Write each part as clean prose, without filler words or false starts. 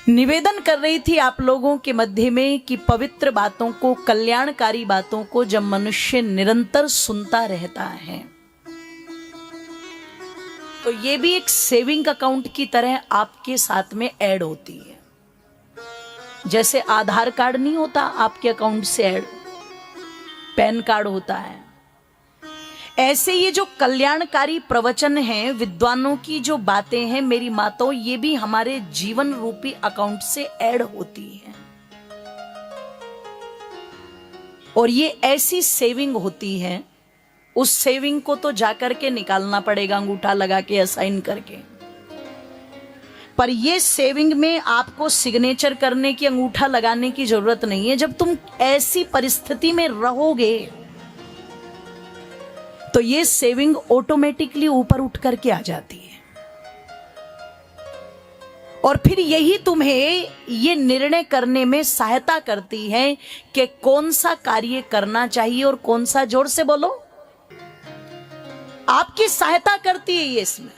निवेदन कर रही थी आप लोगों के मध्य में कि पवित्र बातों को, कल्याणकारी बातों को जब मनुष्य निरंतर सुनता रहता है तो ये भी एक सेविंग अकाउंट की तरह आपके साथ में ऐड होती है। जैसे आधार कार्ड नहीं होता आपके अकाउंट से ऐड, पैन कार्ड होता है, ऐसे ये जो कल्याणकारी प्रवचन हैं, विद्वानों की जो बातें हैं मेरी माताओं, ये भी हमारे जीवन रूपी अकाउंट से ऐड होती हैं। और ये ऐसी सेविंग होती है, उस सेविंग को तो जाकर के निकालना पड़ेगा अंगूठा लगा के, असाइन करके। पर ये सेविंग में आपको सिग्नेचर करने की, अंगूठा लगाने की जरूरत नहीं है। जब तुम ऐसी परिस्थिति में रहोगे तो ये सेविंग ऑटोमेटिकली ऊपर उठ करके आ जाती है। और फिर यही तुम्हें ये निर्णय करने में सहायता करती है कि कौन सा कार्य करना चाहिए और कौन सा, जोर से बोलो, आपकी सहायता करती है ये इसमें।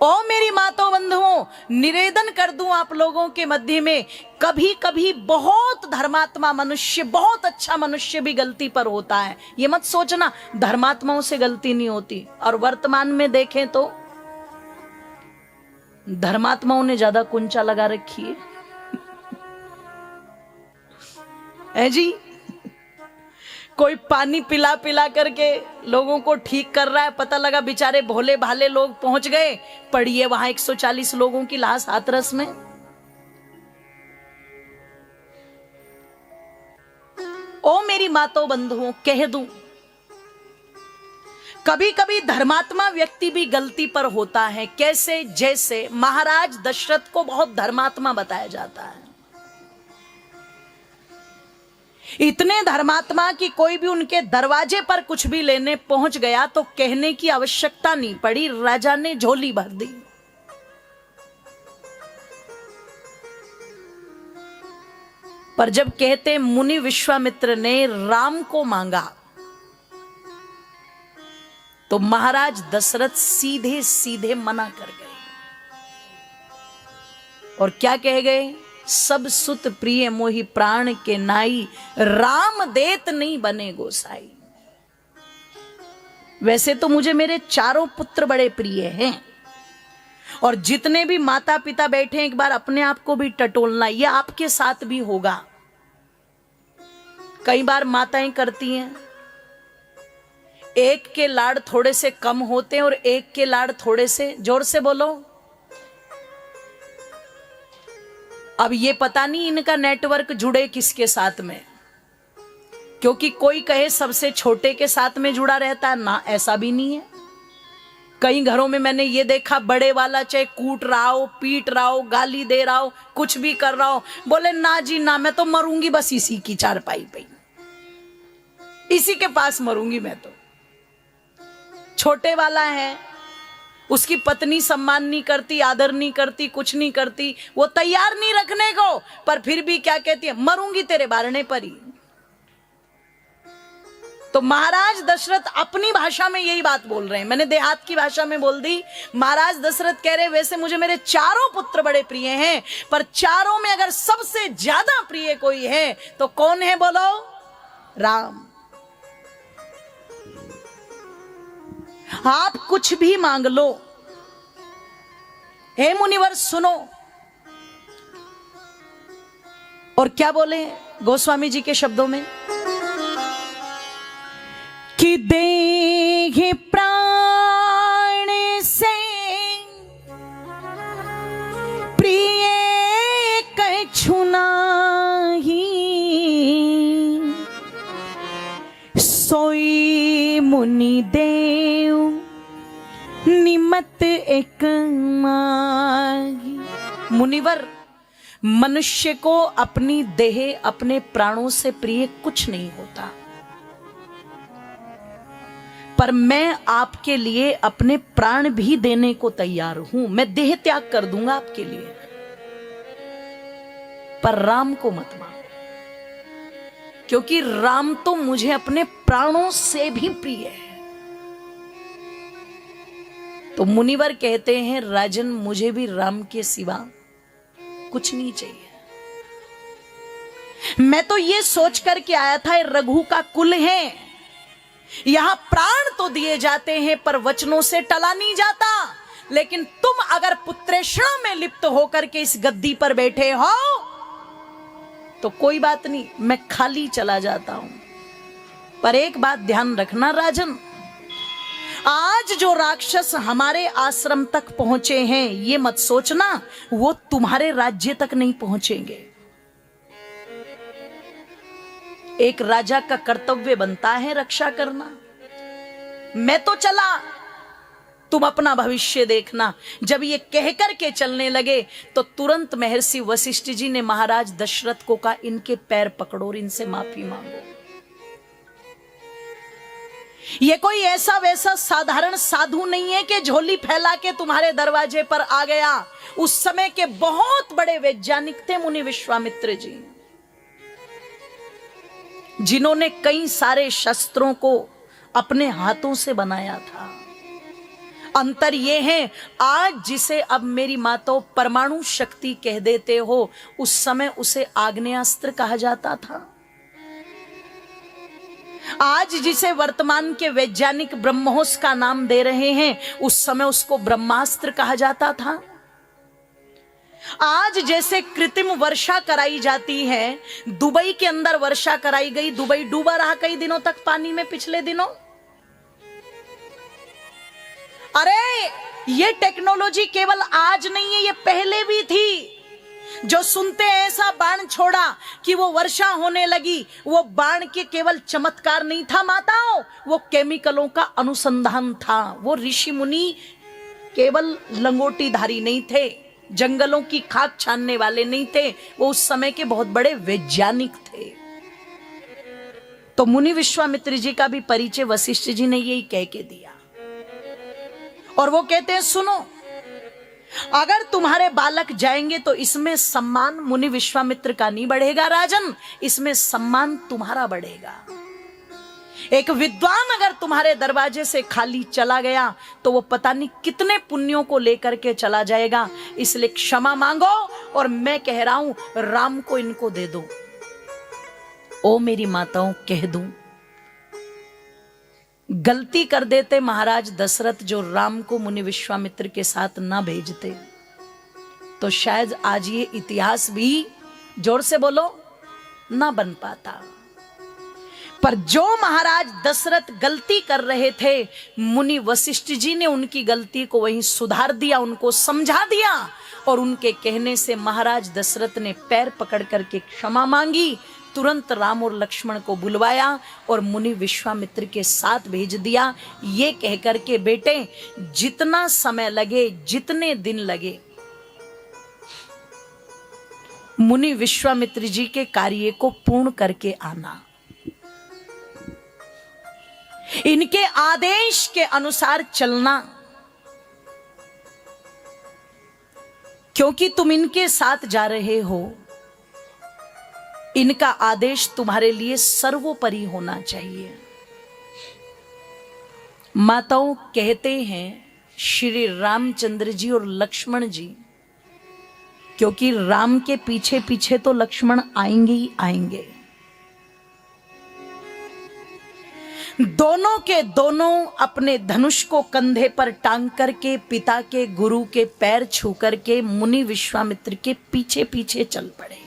ओ मेरी माताओं बंधुओं, निवेदन कर दूं आप लोगों के मध्य में, कभी कभी बहुत धर्मात्मा मनुष्य, बहुत अच्छा मनुष्य भी गलती पर होता है। ये मत सोचना धर्मात्माओं से गलती नहीं होती। और वर्तमान में देखें तो धर्मात्माओं ने ज्यादा कुंचा लगा रखी है जी। कोई पानी पिला पिला करके लोगों को ठीक कर रहा है, पता लगा बेचारे भोले भाले लोग पहुंच गए, पड़ी है वहां 140 लोगों की लाश हाथरस में। ओ मेरी माताओं बंधुओं, कह दूं, कभी कभी धर्मात्मा व्यक्ति भी गलती पर होता है। कैसे? जैसे महाराज दशरथ को बहुत धर्मात्मा बताया जाता है, इतने धर्मात्मा कि कोई भी उनके दरवाजे पर कुछ भी लेने पहुंच गया तो कहने की आवश्यकता नहीं पड़ी, राजा ने झोली भर दी। पर जब कहते मुनि विश्वामित्र ने राम को मांगा तो महाराज दशरथ सीधे सीधे मना कर गए। और क्या कह गए? सब सुत प्रिय मोहि प्राण के नाई, राम देत नहीं बने गोसाई। वैसे तो मुझे मेरे चारों पुत्र बड़े प्रिय हैं, और जितने भी माता पिता बैठे हैं, एक बार अपने आप को भी टटोलना, यह आपके साथ भी होगा। कई बार माताएं करती हैं, एक के लाड़ थोड़े से कम होते हैं और एक के लाड़ थोड़े से, जोर से बोलो। अब ये पता नहीं इनका नेटवर्क जुड़े किसके साथ में, क्योंकि कोई कहे सबसे छोटे के साथ में जुड़ा रहता है ना, ऐसा भी नहीं है। कई घरों में मैंने ये देखा, बड़े वाला चाहे कूट रहा हो, पीट रहा हो, गाली दे रहा हो, कुछ भी कर रहा हो, बोले ना जी ना, मैं तो मरूंगी बस इसी की चारपाई पे, इसी के पास मरूंगी मैं तो। छोटे वाला है, उसकी पत्नी सम्मान नहीं करती, आदर नहीं करती, कुछ नहीं करती, वो तैयार नहीं रखने को, पर फिर भी क्या कहती है, मरूंगी तेरे बारने पर ही। तो महाराज दशरथ अपनी भाषा में यही बात बोल रहे हैं, मैंने देहात की भाषा में बोल दी। महाराज दशरथ कह रहे वैसे मुझे मेरे चारों पुत्र बड़े प्रिय हैं, पर चारों में अगर सबसे ज्यादा प्रिय कोई है तो कौन है बोलो? राम। आप कुछ भी मांग लो, हे मुनिवर सुनो। और क्या बोले गोस्वामी जी के शब्दों में कि देहि प्राण से प्रिय कछु नाहि, सोई मुनि देव निमत एक माही। मुनिवर, मनुष्य को अपनी देह, अपने प्राणों से प्रिय कुछ नहीं होता, पर मैं आपके लिए अपने प्राण भी देने को तैयार हूं। मैं देह त्याग कर दूंगा आपके लिए, पर राम को मत मांगो, क्योंकि राम तो मुझे अपने प्राणों से भी प्रिय है। तो मुनिवर कहते हैं राजन मुझे भी राम के सिवा कुछ नहीं चाहिए। मैं तो ये सोच करके आया था रघु का कुल है, यहां प्राण तो दिए जाते हैं पर वचनों से टला नहीं जाता। लेकिन तुम अगर पुत्रेषणा में लिप्त होकर के इस गद्दी पर बैठे हो तो कोई बात नहीं, मैं खाली चला जाता हूं। पर एक बात ध्यान रखना राजन, आज जो राक्षस हमारे आश्रम तक पहुंचे हैं ये मत सोचना वो तुम्हारे राज्य तक नहीं पहुंचेंगे। एक राजा का कर्तव्य बनता है रक्षा करना। मैं तो चला, तुम अपना भविष्य देखना। जब ये कहकर के चलने लगे तो तुरंत महर्षि वशिष्ठ जी ने महाराज दशरथ को कहा इनके पैर पकड़ो और इनसे माफी मांगो। ये कोई ऐसा वैसा साधारण साधु नहीं है कि झोली फैला के तुम्हारे दरवाजे पर आ गया। उस समय के बहुत बड़े वैज्ञानिक थे मुनि विश्वामित्र जी, जिन्होंने कई सारे शस्त्रों को अपने हाथों से बनाया था। अंतर यह है, आज जिसे अब मेरी माताओं परमाणु शक्ति कह देते हो, उस समय उसे आग्नेयास्त्र कहा जाता था। आज जिसे वर्तमान के वैज्ञानिक ब्रह्मोस का नाम दे रहे हैं, उस समय उसको ब्रह्मास्त्र कहा जाता था। आज जैसे कृत्रिम वर्षा कराई जाती है, दुबई के अंदर वर्षा कराई गई, दुबई डूबा रहा कई दिनों तक पानी में पिछले दिनों। अरे ये टेक्नोलॉजी केवल आज नहीं है, ये पहले भी थी। जो सुनते हैं ऐसा बाण छोड़ा कि वो वर्षा होने लगी, वो बाण के केवल चमत्कार नहीं था माताओं, वो केमिकलों का अनुसंधान था। वो ऋषि मुनि केवल लंगोटीधारी नहीं थे, जंगलों की खाक छानने वाले नहीं थे, वो उस समय के बहुत बड़े वैज्ञानिक थे। तो मुनि विश्वामित्र जी का भी परिचय वशिष्ठ जी ने यही कह के दिया। और वो कहते हैं सुनो, अगर तुम्हारे बालक जाएंगे तो इसमें सम्मान मुनि विश्वामित्र का नहीं बढ़ेगा राजन, इसमें सम्मान तुम्हारा बढ़ेगा। एक विद्वान अगर तुम्हारे दरवाजे से खाली चला गया तो वो पता नहीं कितने पुण्यों को लेकर के चला जाएगा। इसलिए क्षमा मांगो, और मैं कह रहा हूं राम को इनको दे दो। ओ मेरी माताओं, कह दूं गलती कर देते महाराज दशरथ जो राम को मुनि विश्वामित्र के साथ ना भेजते, तो शायद आज ये इतिहास भी, जोर से बोलो, ना बन पाता। पर जो महाराज दशरथ गलती कर रहे थे, मुनि वशिष्ठ जी ने उनकी गलती को वहीं सुधार दिया, उनको समझा दिया। और उनके कहने से महाराज दशरथ ने पैर पकड़ करके क्षमा मांगी, तुरंत राम और लक्ष्मण को बुलवाया और मुनि विश्वामित्र के साथ भेज दिया, ये कहकर के बेटे जितना समय लगे, जितने दिन लगे, मुनि विश्वामित्र जी के कार्य को पूर्ण करके आना। इनके आदेश के अनुसार चलना, क्योंकि तुम इनके साथ जा रहे हो। इनका आदेश तुम्हारे लिए सर्वोपरि होना चाहिए। माताओं कहते हैं श्री रामचंद्र जी और लक्ष्मण जी, क्योंकि राम के पीछे पीछे तो लक्ष्मण आएंगे ही आएंगे, दोनों के दोनों अपने धनुष को कंधे पर टांग करके पिता के गुरु के पैर छू करके मुनि विश्वामित्र के पीछे पीछे चल पड़े।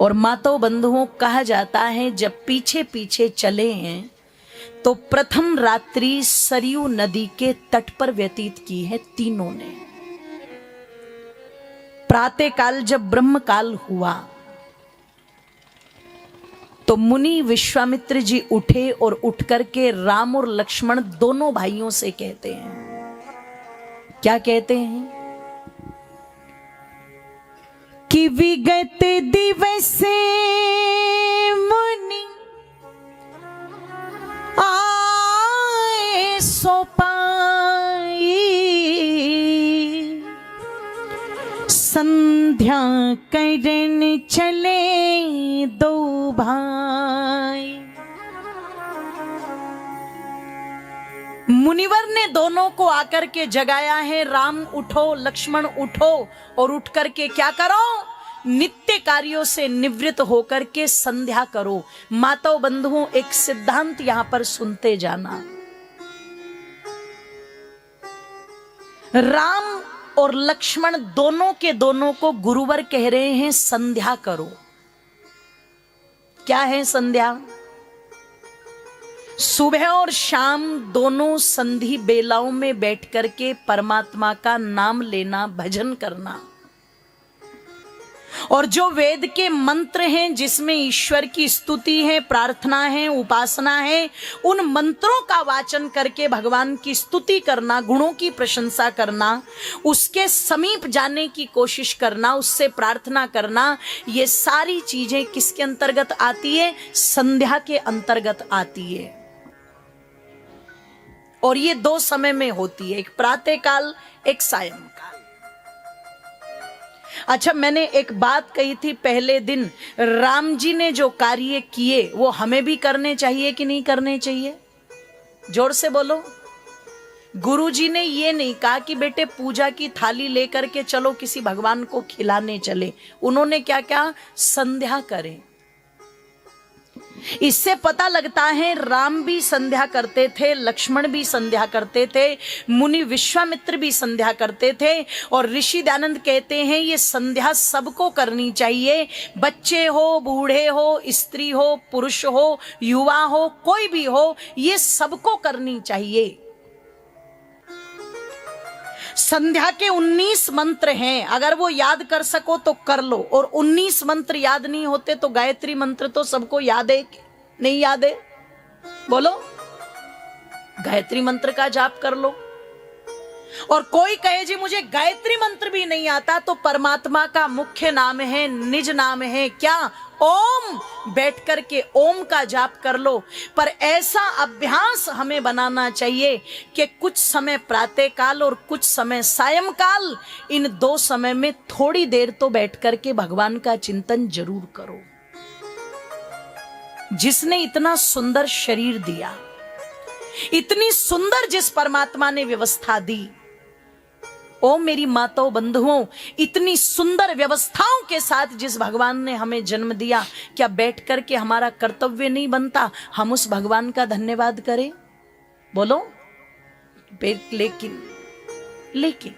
और माताओं बंधुओं, कहा जाता है जब पीछे पीछे चले हैं तो प्रथम रात्रि सरयू नदी के तट पर व्यतीत की है तीनों ने। प्रातः काल जब ब्रह्म काल हुआ तो मुनि विश्वामित्र जी उठे और उठ करके राम और लक्ष्मण दोनों भाइयों से कहते हैं, क्या कहते हैं कि विगत दिवस मुनि आए सो पाई, संध्या करन चले दो भाई। मुनिवर ने दोनों को आकर के जगाया है, राम उठो, लक्ष्मण उठो, और उठ करके क्या करो, नित्य कार्यों से निवृत्त होकर के संध्या करो। माताओं बंधुओं, एक सिद्धांत यहां पर सुनते जाना। राम और लक्ष्मण दोनों के दोनों को गुरुवर कह रहे हैं संध्या करो। क्या है संध्या? सुबह और शाम दोनों संधि बेलाओं में बैठ करके परमात्मा का नाम लेना, भजन करना, और जो वेद के मंत्र हैं जिसमें ईश्वर की स्तुति है, प्रार्थना है, उपासना है, उन मंत्रों का वाचन करके भगवान की स्तुति करना, गुणों की प्रशंसा करना, उसके समीप जाने की कोशिश करना, उससे प्रार्थना करना, ये सारी चीजें किसके अंतर्गत आती है? संध्या के अंतर्गत आती है। और ये दो समय में होती है, एक प्रातः काल, एक सायंकाल। अच्छा, मैंने एक बात कही थी पहले दिन, राम जी ने जो कार्य किए वो हमें भी करने चाहिए कि नहीं करने चाहिए? जोर से बोलो। गुरु जी ने ये नहीं कहा कि बेटे पूजा की थाली लेकर के चलो किसी भगवान को खिलाने चले। उन्होंने क्या कहा? संध्या करें। इससे पता लगता है राम भी संध्या करते थे, लक्ष्मण भी संध्या करते थे, मुनि विश्वामित्र भी संध्या करते थे। और ऋषि दयानंद कहते हैं ये संध्या सबको करनी चाहिए, बच्चे हो, बूढ़े हो, स्त्री हो, पुरुष हो, युवा हो, कोई भी हो, ये सबको करनी चाहिए। संध्या के 19 मंत्र हैं, अगर वो याद कर सको तो कर लो, और 19 मंत्र याद नहीं होते तो गायत्री मंत्र तो सबको याद है, नहीं याद है? बोलो। गायत्री मंत्र का जाप कर लो। और कोई कहे जी मुझे गायत्री मंत्र भी नहीं आता, तो परमात्मा का मुख्य नाम है, निज नाम है क्या? ओम। बैठ करके ओम का जाप कर लो। पर ऐसा अभ्यास हमें बनाना चाहिए कि कुछ समय प्रातः काल और कुछ समय सायंकाल, इन दो समय में थोड़ी देर तो बैठ करके भगवान का चिंतन जरूर करो। जिसने इतना सुंदर शरीर दिया, इतनी सुंदर जिस परमात्मा ने व्यवस्था दी, ओ मेरी माताओं बंधुओं, इतनी सुंदर व्यवस्थाओं के साथ जिस भगवान ने हमें जन्म दिया, क्या बैठ करके हमारा कर्तव्य नहीं बनता हम उस भगवान का धन्यवाद करें? बोलो। लेकिन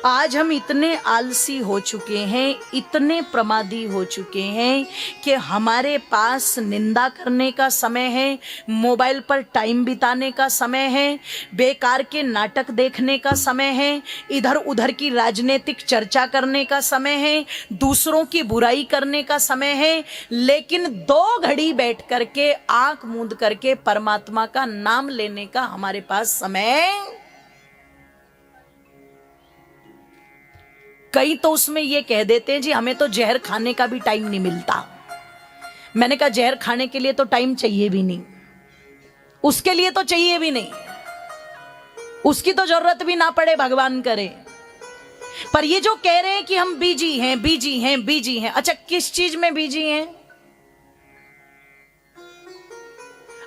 आज हम इतने आलसी हो चुके हैं, इतने प्रमादी हो चुके हैं कि हमारे पास निंदा करने का समय है, मोबाइल पर टाइम बिताने का समय है, बेकार के नाटक देखने का समय है, इधर उधर की राजनीतिक चर्चा करने का समय है, दूसरों की बुराई करने का समय है। लेकिन 2 घड़ी बैठ करके आंख मूंद करके परमात्मा का नाम लेने का हमारे पास समय। कई तो उसमें ये कह देते हैं जी हमें तो जहर खाने का भी टाइम नहीं मिलता। मैंने कहा जहर खाने के लिए तो टाइम चाहिए भी नहीं, उसके लिए तो चाहिए भी नहीं, उसकी तो जरूरत भी ना पड़े, भगवान करे। पर ये जो कह रहे हैं कि हम बिजी हैं, बिजी हैं, बिजी हैं, अच्छा किस चीज में बिजी हैं?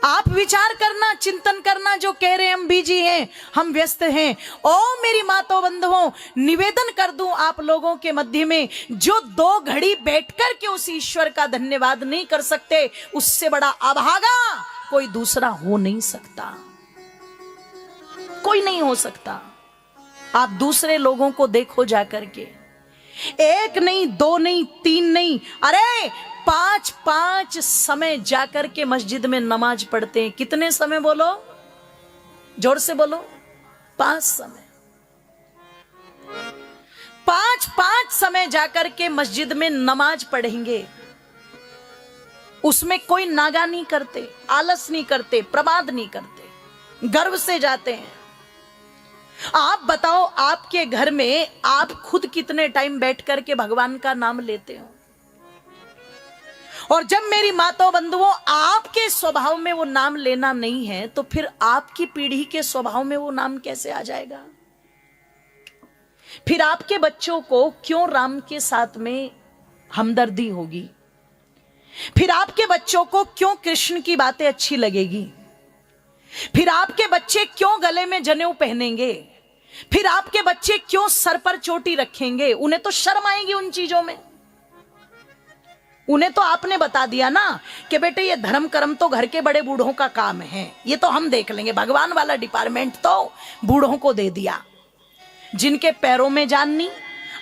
आप विचार करना, चिंतन करना। जो कह रहे हैं हम बिजी हैं, हम व्यस्त हैं, ओ मेरी माताओं बंधुओं, निवेदन कर दूं आप लोगों के मध्य में, जो 2 घड़ी बैठकर के उस ईश्वर का धन्यवाद नहीं कर सकते, उससे बड़ा अभागा कोई दूसरा हो नहीं सकता, कोई नहीं हो सकता। आप दूसरे लोगों को देखो जाकर के, 1 नहीं, 2 नहीं, 3 नहीं, अरे 5 समय जाकर के मस्जिद में नमाज पढ़ते हैं। कितने समय? बोलो, जोर से बोलो। 5 समय। 5 समय जाकर के मस्जिद में नमाज पढ़ेंगे, उसमें कोई नागा नहीं करते, आलस नहीं करते, प्रमाद नहीं करते, गर्व से जाते हैं। आप बताओ, आपके घर में आप खुद कितने टाइम बैठ करके भगवान का नाम लेते हो? और जब मेरी माताओं बंधुओं आपके स्वभाव में वो नाम लेना नहीं है, तो फिर आपकी पीढ़ी के स्वभाव में वो नाम कैसे आ जाएगा? फिर आपके बच्चों को क्यों राम के साथ में हमदर्दी होगी? फिर आपके बच्चों को क्यों कृष्ण की बातें अच्छी लगेगी? फिर आपके बच्चे क्यों गले में जनेऊ पहनेंगे? फिर आपके बच्चे क्यों सर पर चोटी रखेंगे? उन्हें तो शर्म आएगी उन चीजों में। उन्हें तो आपने बता दिया ना कि बेटे ये धर्म कर्म तो घर के बड़े बूढ़ों का काम है, ये तो हम देख लेंगे। भगवान वाला डिपार्टमेंट तो बूढ़ों को दे दिया, जिनके पैरों में जान नहीं,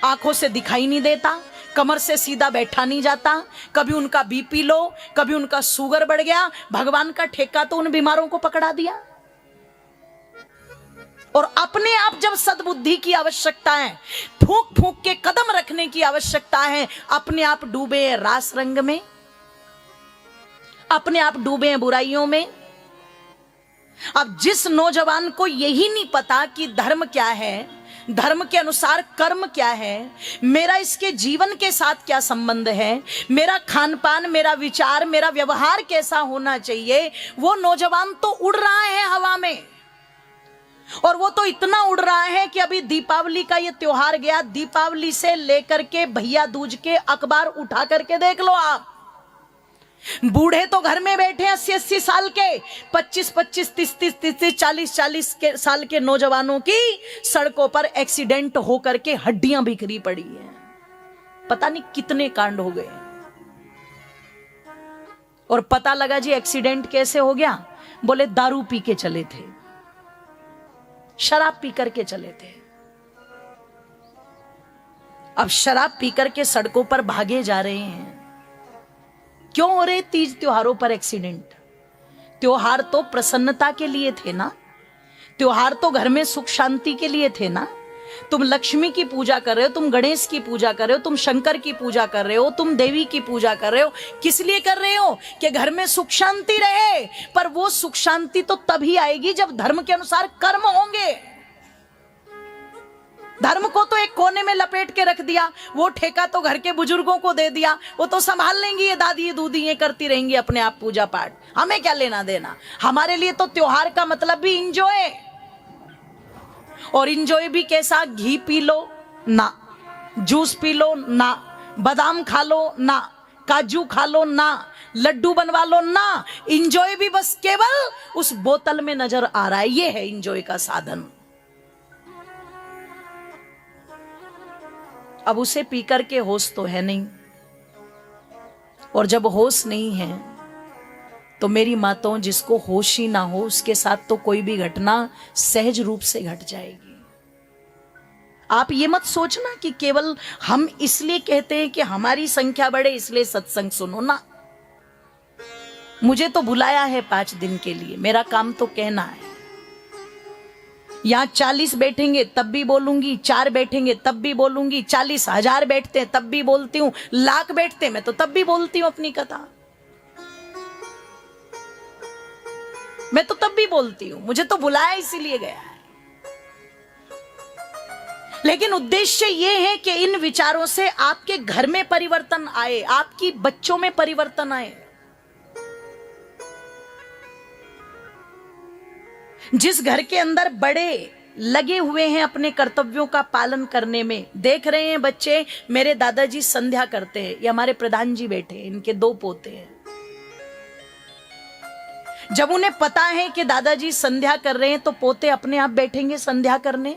आंखों से दिखाई नहीं देता, कमर से सीधा बैठा नहीं जाता, कभी उनका बीपी लो, कभी उनका शुगर बढ़ गया। भगवान का ठेका तो उन बीमारों को पकड़ा दिया। और अपने आप जब सद्बुद्धि की आवश्यकता है, फूंक फूंक के कदम रखने की आवश्यकता है, अपने आप डूबे हैं रास रंग में, अपने आप डूबे हैं बुराइयों में। अब जिस नौजवान को यही नहीं पता कि धर्म क्या है, धर्म के अनुसार कर्म क्या है, मेरा इसके जीवन के साथ क्या संबंध है, मेरा खान पान, मेरा विचार, मेरा व्यवहार कैसा होना चाहिए, वो नौजवान तो उड़ रहा है हवा में। और वो तो इतना उड़ रहा है कि अभी दीपावली का ये त्योहार गया, दीपावली से लेकर के भैया दूज के अखबार उठा करके देख लो आप। बूढ़े तो घर में बैठे 80-80 साल के, 25-25, 30-30, 40-40 के साल के नौजवानों की सड़कों पर एक्सीडेंट होकर के हड्डियां बिखरी पड़ी हैं। पता नहीं कितने कांड हो गए। और पता लगा जी एक्सीडेंट कैसे हो गया, बोले दारू पी के चले थे, शराब पी करके चले थे। अब शराब पी करके सड़कों पर भागे जा रहे हैं। क्यों हो रहे तीज त्योहारों पर एक्सीडेंट? त्योहार तो प्रसन्नता के लिए थे ना, त्योहार तो घर में सुख शांति के लिए थे ना। तुम लक्ष्मी की पूजा कर रहे हो, तुम गणेश की पूजा कर रहे हो, तुम शंकर की पूजा कर रहे हो, तुम देवी की पूजा कर रहे हो। किस लिए कर रहे हो? कि घर में सुख शांति रहे। पर वो सुख शांति तो तभी आएगी जब धर्म के अनुसार कर्म होंगे। धर्म को तो एक कोने में लपेट के रख दिया, वो ठेका तो घर के बुजुर्गों को दे दिया, वो तो संभाल लेंगी, ये दादी दूधी ये करती रहेंगी अपने आप पूजा पाठ, हमें क्या लेना देना। हमारे लिए तो त्योहार का मतलब भी इंजॉय, और इंजॉय भी कैसा? घी पी लो ना, जूस पी लो ना, बादाम खा लो ना, काजू खा लो ना, लड्डू बनवा लो ना। इंजॉय भी बस केवल उस बोतल में नजर आ रहा है, ये है इंजॉय का साधन। अब उसे पीकर के होश तो है नहीं, और जब होश नहीं है तो मेरी माताओं, जिसको होश ही ना हो उसके साथ तो कोई भी घटना सहज रूप से घट जाएगी। आप ये मत सोचना कि केवल हम इसलिए कहते हैं कि हमारी संख्या बढ़े इसलिए सत्संग सुनो ना। मुझे तो बुलाया है 5 दिन के लिए, मेरा काम तो कहना है। यहां 40 बैठेंगे तब भी बोलूंगी, 4 बैठेंगे तब भी बोलूंगी, 40,000 बैठते हैं तब भी बोलती हूं, लाख बैठते मैं तो तब भी बोलती हूं अपनी कथा। मैं तो तब भी बोलती हूं, मुझे तो बुलाया इसीलिए गया है। लेकिन उद्देश्य यह है कि इन विचारों से आपके घर में परिवर्तन आए, आपकी बच्चों में परिवर्तन आए। जिस घर के अंदर बड़े लगे हुए हैं अपने कर्तव्यों का पालन करने में, देख रहे हैं बच्चे, मेरे दादाजी संध्या करते हैं, ये हमारे प्रधान जी बैठे हैं, इनके 2 पोते हैं। जब उन्हें पता है कि दादाजी संध्या कर रहे हैं तो पोते अपने आप बैठेंगे संध्या करने।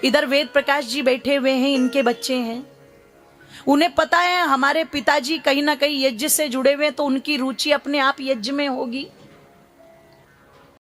इधर वेद प्रकाश जी बैठे हुए हैं, इनके बच्चे हैं। उन्हें पता है हमारे पिताजी कहीं ना कहीं यज्ञ से जुड़े हुए हैं तो उनकी रुचि अपने आप यज्ञ में होगी।